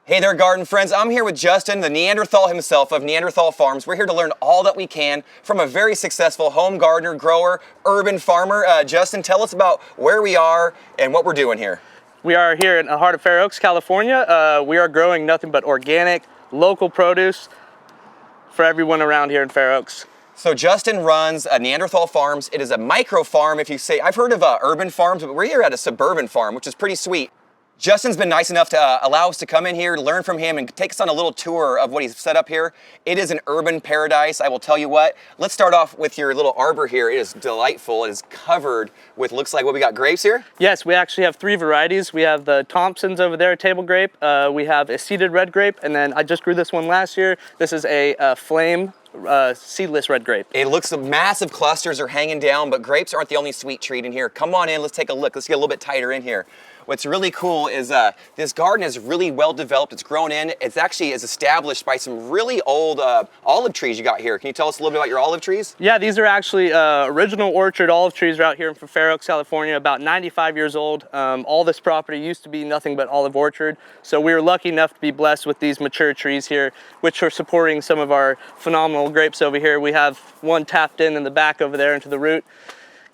Hey there, garden friends. I'm here with Justin, the Neanderthal himself of Neanderthal Farms. We're here to learn all that we can from a very successful home gardener, grower, urban farmer. Justin, tell us about where we are and what we're doing here. We are here in the heart of Fair Oaks, California. We are growing nothing but organic, local produce for everyone around here in Fair Oaks. So Justin runs Neanderthal Farms. It is a micro farm. If you say, I've heard of urban farms, but we're here at a suburban farm, which is pretty sweet. Justin's been nice enough to allow us to come in here, learn from him, and take us on a little tour of what he's set up here. It is an urban paradise, I will tell you what. Let's start off with your little arbor here. It is delightful. It is covered with, looks like, what we got, grapes here? Yes, we actually have 3 varieties. We have the Thompson's over there, table grape. We have a seeded red grape, and then I just grew this one last year. This is a flame seedless red grape. It looks like massive clusters are hanging down, but grapes aren't the only sweet treat in here. Come on in, let's take a look. Let's get a little bit tighter in here. What's really cool is this garden is really well developed. It's grown in. It's actually is established by some really old olive trees you got here. Can you tell us a little bit about your olive trees? Yeah, these are actually original orchard olive trees out here in Fair Oaks, California, about 95 years old. All this property used to be nothing but olive orchard. So we were lucky enough to be blessed with these mature trees here, which are supporting some of our phenomenal grapes over here. We have one tapped in the back over there into the root.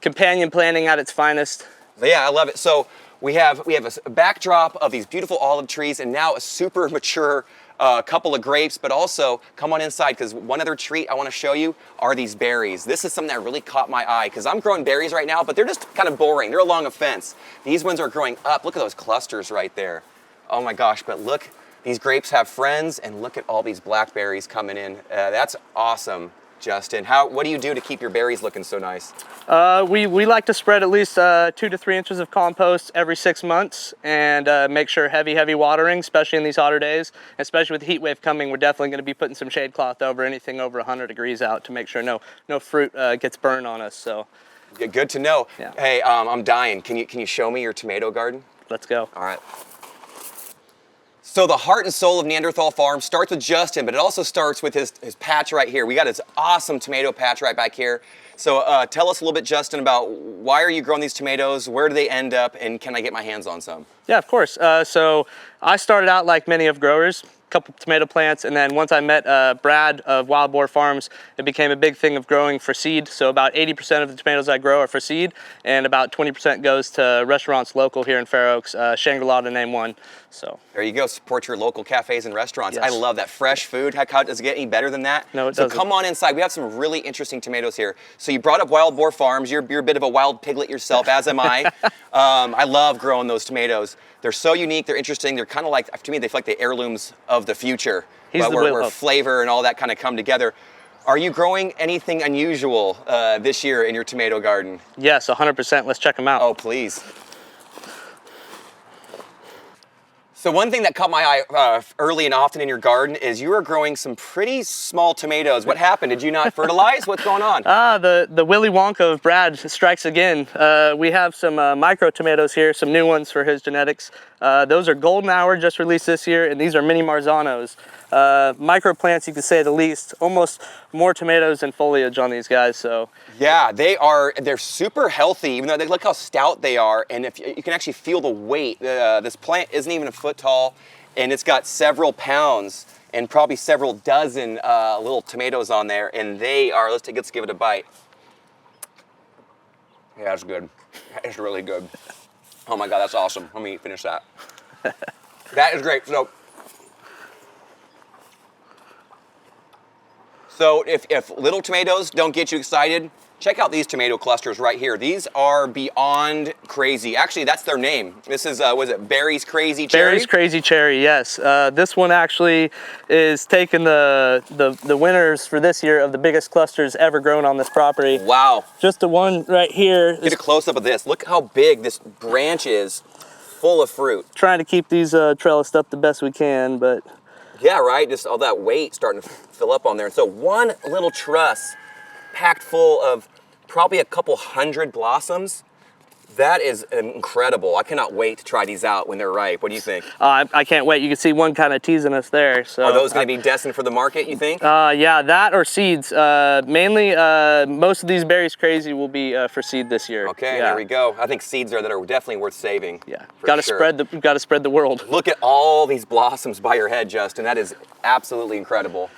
Companion planting at its finest. Yeah, I love it. So we have a backdrop of these beautiful olive trees and now a super mature couple of grapes, but also come on inside because one other treat I want to show you are these berries. This is something that really caught my eye because I'm growing berries right now, but they're just kind of boring. They're along a fence. These ones are growing up. Look at those clusters right there. Oh my gosh, but look, these grapes have friends and look at all these blackberries coming in. That's awesome. Justin, what do you do to keep your berries looking so nice? We like to spread at least 2 to 3 inches of compost every 6 months and make sure heavy watering, especially in these hotter days. Especially with the heat wave coming, we're definitely going to be putting some shade cloth over anything over 100 degrees out to make sure no fruit gets burned on us. So, yeah, good to know. Yeah. Hey, I'm dying. Can you show me your tomato garden? Let's go. All right. So the heart and soul of Neanderthal Farms starts with Justin, but it also starts with his patch right here. We got his awesome tomato patch right back here. So tell us a little bit, Justin, about why are you growing these tomatoes? Where do they end up? And can I get my hands on some? Yeah, of course. So I started out like many of growers, couple tomato plants, and then once I met Brad of Wild Boar Farms, it became a big thing of growing for seed. So about 80% of the tomatoes I grow are for seed, and about 20% goes to restaurants local here in Fair Oaks, Shangri-La to name one. So there you go. Support your local cafes and restaurants. Yes. I love that fresh food. How does it get any better than that? No, it doesn't. So come on inside. We have some really interesting tomatoes here. So you brought up Wild Boar Farms. You're a bit of a wild piglet yourself, as am I. I love growing those tomatoes. They're so unique. They're interesting. They're kind of like, to me, they feel like the heirlooms of the future. Where flavor and all that kind of come together. Are you growing anything unusual this year in your tomato garden? Yes, 100%. Let's check them out. Oh, please. So one thing that caught my eye early and often in your garden is you were growing some pretty small tomatoes. What happened? Did you not fertilize? What's going on? The Willy Wonka of Brad strikes again. We have some micro tomatoes here, some new ones for his genetics. Those are Golden Hour, just released this year, and these are mini Marzanos. Micro plants, you could say the least. Almost more tomatoes than foliage on these guys. So yeah, they're super healthy, even though look how stout they are, and if you can actually feel the weight. This plant isn't even a foot tall, and it's got several pounds and probably several dozen little tomatoes on there, and they are. Let's give it a bite. Yeah, that's good. It's really good. Oh my God, that's awesome. Let me finish that. That is great. So if little tomatoes don't get you excited, check out these tomato clusters right here. These are beyond crazy. Actually, that's their name. This is, was it Barry's Crazy Cherry? Barry's Crazy Cherry, yes. This one actually is taking the winners for this year of the biggest clusters ever grown on this property. Wow. Just the one right here. Get a close-up of this. Look how big this branch is, full of fruit. Trying to keep these trellised up the best we can, but... Yeah, right, just all that weight starting to fill up on there. So one little truss packed full of probably a couple hundred blossoms. That is incredible. I cannot wait to try these out when they're ripe. What do you think? I can't wait. You can see one kind of teasing us there. So Are those going to be destined for the market, you think? yeah, that or seeds. Mainly, most of these berries crazy will be for seed this year. Okay, yeah. there we go. I think seeds that are definitely worth saving. Yeah, got to spread the world. Look at all these blossoms by your head, Justin. That is absolutely incredible.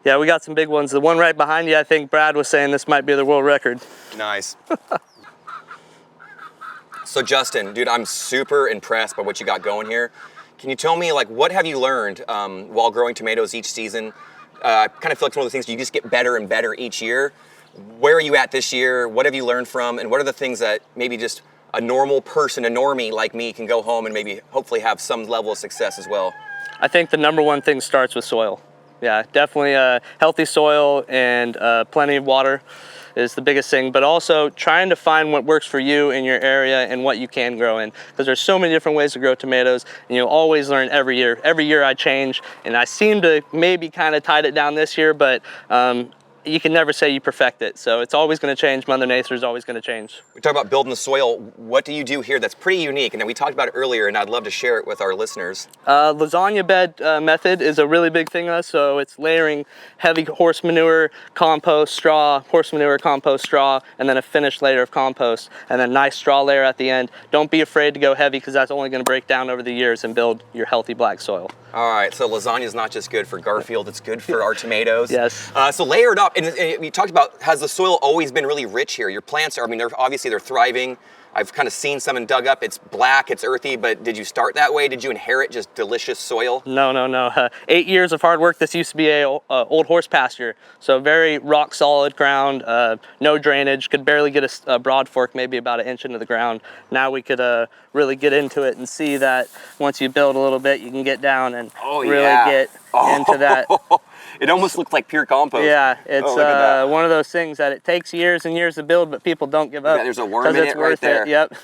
Yeah, we got some big ones. The one right behind you, I think Brad was saying this might be the world record. Nice. So Justin, dude, I'm super impressed by what you got going here. Can you tell me, like, what have you learned while growing tomatoes each season? I kind of feel like it's one of those things you just get better and better each year. Where are you at this year? What have you learned from? And what are the things that maybe just a normal person, a normie like me, can go home and maybe hopefully have some level of success as well? I think the number one thing starts with soil. Yeah, definitely healthy soil and plenty of water is the biggest thing, but also trying to find what works for you in your area and what you can grow in, because there's so many different ways to grow tomatoes, and you'll always learn every year. Every year I change, and I seem to maybe kind of tied it down this year, but you can never say you perfect it. So it's always going to change. Mother Nature is always going to change. We talk about building the soil. What do you do here that's pretty unique? And we talked about it earlier, and I'd love to share it with our listeners. Lasagna bed method is a really big thing. So it's layering heavy horse manure, compost, straw, horse manure, compost, straw, and then a finished layer of compost, and then a nice straw layer at the end. Don't be afraid to go heavy, because that's only going to break down over the years and build your healthy black soil. All right, so lasagna is not just good for Garfield, it's good for our tomatoes. Yes. So layer it up, and you talked about, has the soil always been really rich here? Your plants are, I mean, they're thriving. I've kind of seen some and dug up. It's black, it's earthy, but did you start that way? Did you inherit just delicious soil? No. 8 years of hard work. This used to be a old horse pasture, so very rock solid ground, no drainage, could barely get a broad fork, maybe about an inch into the ground. Now we could really get into it and see that once you build a little bit, you can get down and really get into that. It almost looks like pure compost. Yeah, it's one of those things that it takes years and years to build, but people don't give up. Yeah, there's a worm in it right there. Yep.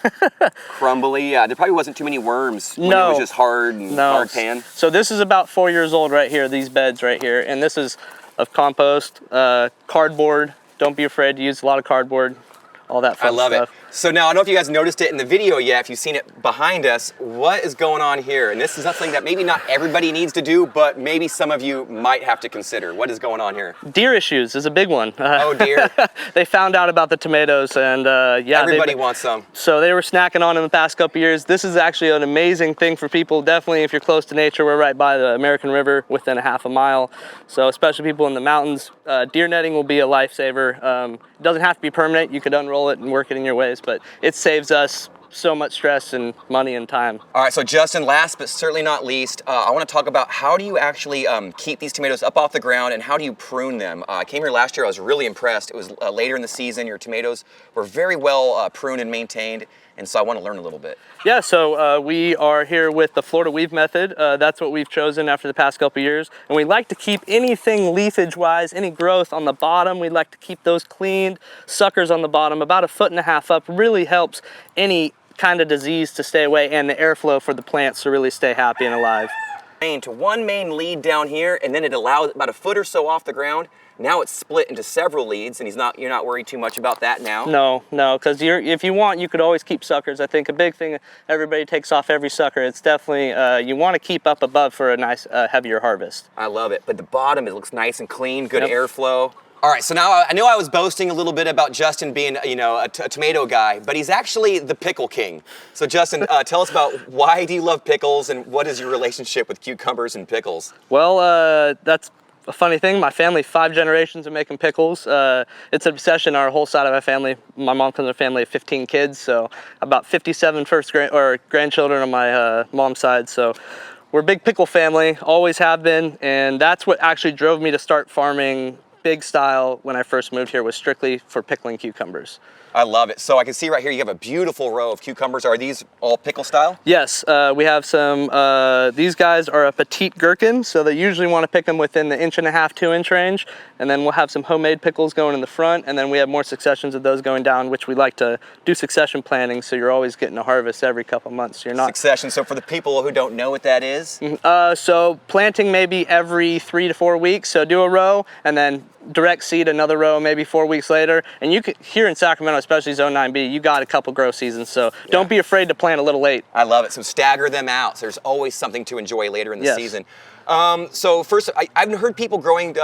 Crumbly. Yeah, there probably wasn't too many worms when it was just hard and hard pan. So this is about 4 years old right here, these beds right here. And this is of compost, cardboard. Don't be afraid to use a lot of cardboard, all that fun stuff. I love it. So now, I don't know if you guys noticed it in the video yet, if you've seen it behind us, what is going on here? And this is something that maybe not everybody needs to do, but maybe some of you might have to consider. What is going on here? Deer issues is a big one. Oh, deer. They found out about the tomatoes, and yeah. Everybody wants some. So they were snacking on them the past couple years. This is actually an amazing thing for people. Definitely, if you're close to nature, we're right by the American River, within a half a mile. So especially people in the mountains, deer netting will be a lifesaver. It doesn't have to be permanent. You could unroll it and work it in your ways, but it saves us so much stress and money and time. All right, so Justin, last but certainly not least, I want to talk about how do you actually keep these tomatoes up off the ground, and how do you prune them? I came here last year, I was really impressed. It was later in the season, your tomatoes were very well pruned and maintained, and so I want to learn a little bit. Yeah, so we are here with the Florida weave method. That's what we've chosen after the past couple years. And we like to keep anything leafage-wise, any growth on the bottom, we like to keep those cleaned. Suckers on the bottom, about 1.5 feet up, really helps any kind of disease to stay away, and the airflow for the plants to really stay happy and alive. To one main lead down here, and then it allows about 1 foot or so off the ground. Now it's split into several leads, and you're not worried too much about that now? No, because if you want, you could always keep suckers. I think a big thing, everybody takes off every sucker. It's definitely, you want to keep up above for a nice, heavier harvest. I love it. But the bottom, it looks nice and clean, good airflow. All right, so now I know I was boasting a little bit about Justin being, a tomato guy, but he's actually the pickle king. So Justin, tell us about why do you love pickles, and what is your relationship with cucumbers and pickles? Well, that's a funny thing. My family, 5 generations of making pickles. It's an obsession. Our whole side of my family. My mom comes from a family of 15 kids, so about 57 grandchildren on my mom's side. So we're a big pickle family, always have been, and that's what actually drove me to start farming big style when I first moved here, was strictly for pickling cucumbers. I love it. So I can see right here you have a beautiful row of cucumbers. Are these all pickle style? Yes, we have some, these guys are a petite gherkin, so they usually want to pick them within the 1.5 to 2 inch range, and then we'll have some homemade pickles going in the front, and then we have more successions of those going down, which we like to do succession planting, so you're always getting a harvest every couple months. You're not succession. So for the people who don't know what that is? So planting maybe every 3 to 4 weeks, so do a row, and then direct seed another row maybe 4 weeks later, and you could, here in Sacramento, especially Zone 9B, you got a couple grow seasons, so don't be afraid to plant a little late. I love it. So stagger them out. So there's always something to enjoy later in the Yes. season. So first, I've heard people growing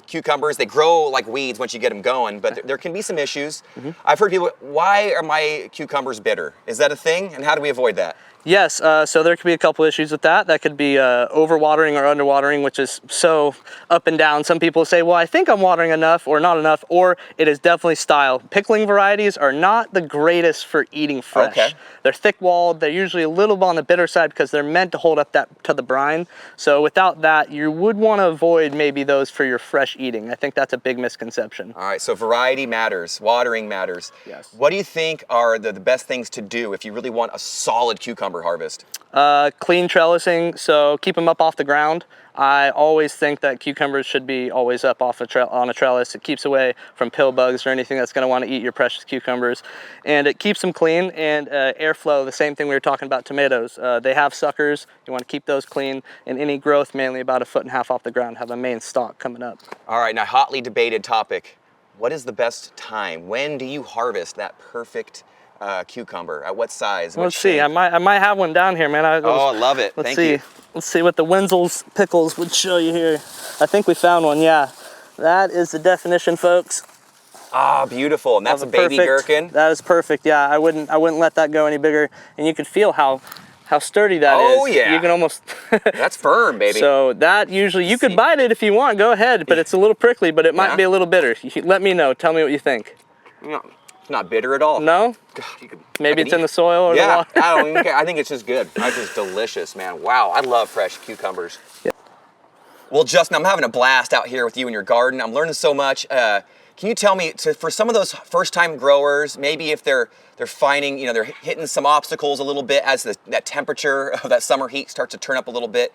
cucumbers. They grow like weeds once you get them going, but there can be some issues. I've heard people, why are my cucumbers bitter? Is that a thing? And how do we avoid that? Yes, so there could be a couple issues with that. That could be overwatering or underwatering, which is so up and down. Some people say, well, I think I'm watering enough or not enough, or it is definitely style. Pickling varieties are not the greatest for eating fresh. Okay. They're thick-walled. They're usually a little on the bitter side because they're meant to hold up that to the brine. So without that, you would want to avoid maybe those for your fresh eating. I think that's a big misconception. All right, so variety matters, watering matters. Yes. What do you think are the best things to do if you really want a solid cucumber harvest? Clean trellising, so keep them up off the ground. I always think that cucumbers should be always up off on a trellis. It keeps away from pill bugs or anything that's going to want to eat your precious cucumbers. And it keeps them clean, and airflow, the same thing we were talking about tomatoes. They have suckers. You want to keep those clean, and any growth mainly about 1.5 feet off the ground, have a main stalk coming up. All right, now hotly debated topic. What is the best time? When do you harvest that perfect cucumber? At what size? What Let's see. shape? I might have one down here, man. I love it. Let's Thank see. you. Let's see what the Wenzel's pickles would show you here. I think we found one. Yeah, that is the definition, folks. Ah, beautiful. And that's a baby Perfect. gherkin. That is perfect. Yeah, I wouldn't let that go any bigger. And you can feel how sturdy that is. Oh, yeah. You can almost. That's firm, baby. So that usually you could bite it if you want. Go ahead, but it's a little prickly. But it might be a little bitter. Let me know. Tell me what you think. No, it's not bitter at all. No? God, Maybe it's in the soil or the water. I don't even care. I think it's just good. It's just delicious, man. Wow, I love fresh cucumbers. Yeah. Well, Justin, I'm having a blast out here with you in your garden. I'm learning so much. Can you tell me, for some of those first-time growers, maybe if they're finding, they're hitting some obstacles a little bit as that temperature of that summer heat starts to turn up a little bit,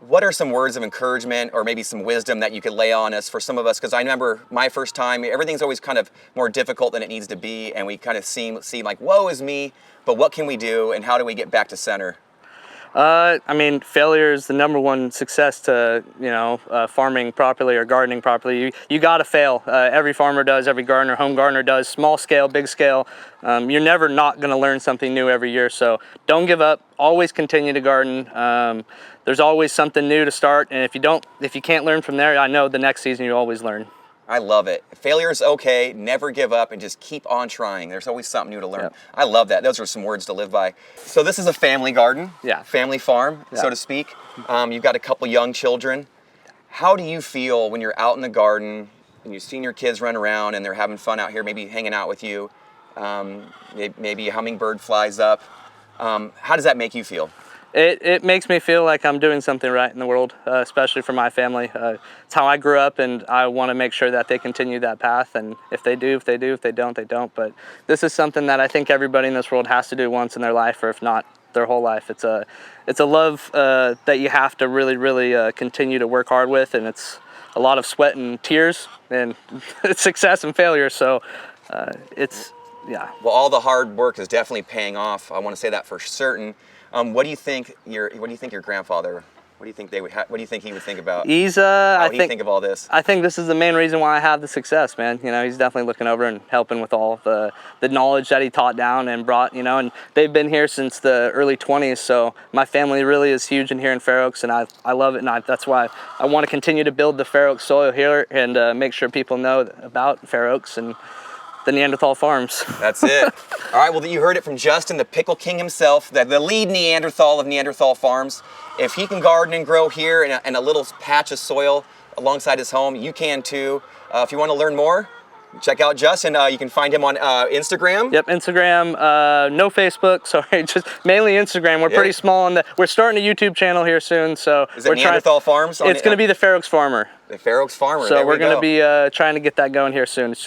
what are some words of encouragement or maybe some wisdom that you could lay on us for some of us? Because I remember my first time, everything's always kind of more difficult than it needs to be, and we kind of seem like, woe is me, but what can we do, and how do we get back to center? I mean, failure is the #1 success to, farming properly or gardening properly. You got to fail. Every farmer does, every gardener, home gardener does, small scale, big scale. You're never not going to learn something new every year. So don't give up. Always continue to garden. There's always something new to start. And if you can't learn from there, I know the next season you always learn. I love it. Failure is okay. Never give up and just keep on trying. There's always something new to learn. Yep. I love that. Those are some words to live by. So this is a family garden, family farm, so to speak. You've got a couple young children. How do you feel when you're out in the garden and you've seen your kids run around and they're having fun out here, maybe hanging out with you? Maybe a hummingbird flies up. How does that make you feel? It makes me feel like I'm doing something right in the world, especially for my family. It's how I grew up, and I want to make sure that they continue that path. And if they do, if they don't, they don't. But this is something that I think everybody in this world has to do once in their life, or if not, their whole life. It's a love that you have to really, really continue to work hard with, and it's a lot of sweat and tears, and success and failure. So yeah. Well, all the hard work is definitely paying off. I want to say that for certain. What do you think your grandfather? What do you think what do you think he would think about? He's how he think of all this? I think this is the main reason why I have the success, man. He's definitely looking over and helping with all the knowledge that he taught down and brought. And they've been here since the early 20s. So my family really is huge in here in Fair Oaks, and I love it. And that's why I want to continue to build the Fair Oaks soil here and make sure people know about Fair Oaks and the Neanderthal Farms. That's it. All right, well, you heard it from Justin, the Pickle King himself, the lead Neanderthal of Neanderthal Farms. If he can garden and grow here in a little patch of soil alongside his home, you can too. If you want to learn more, check out Justin. You can find him on Instagram. Yep, Instagram. No Facebook. Sorry, just mainly Instagram. We're pretty small on we're starting a YouTube channel here soon. So is it Neanderthal Farms? It's going to be the Fair Oaks Farmer. The Fair Oaks Farmer. So we're going to be trying to get that going here soon. It's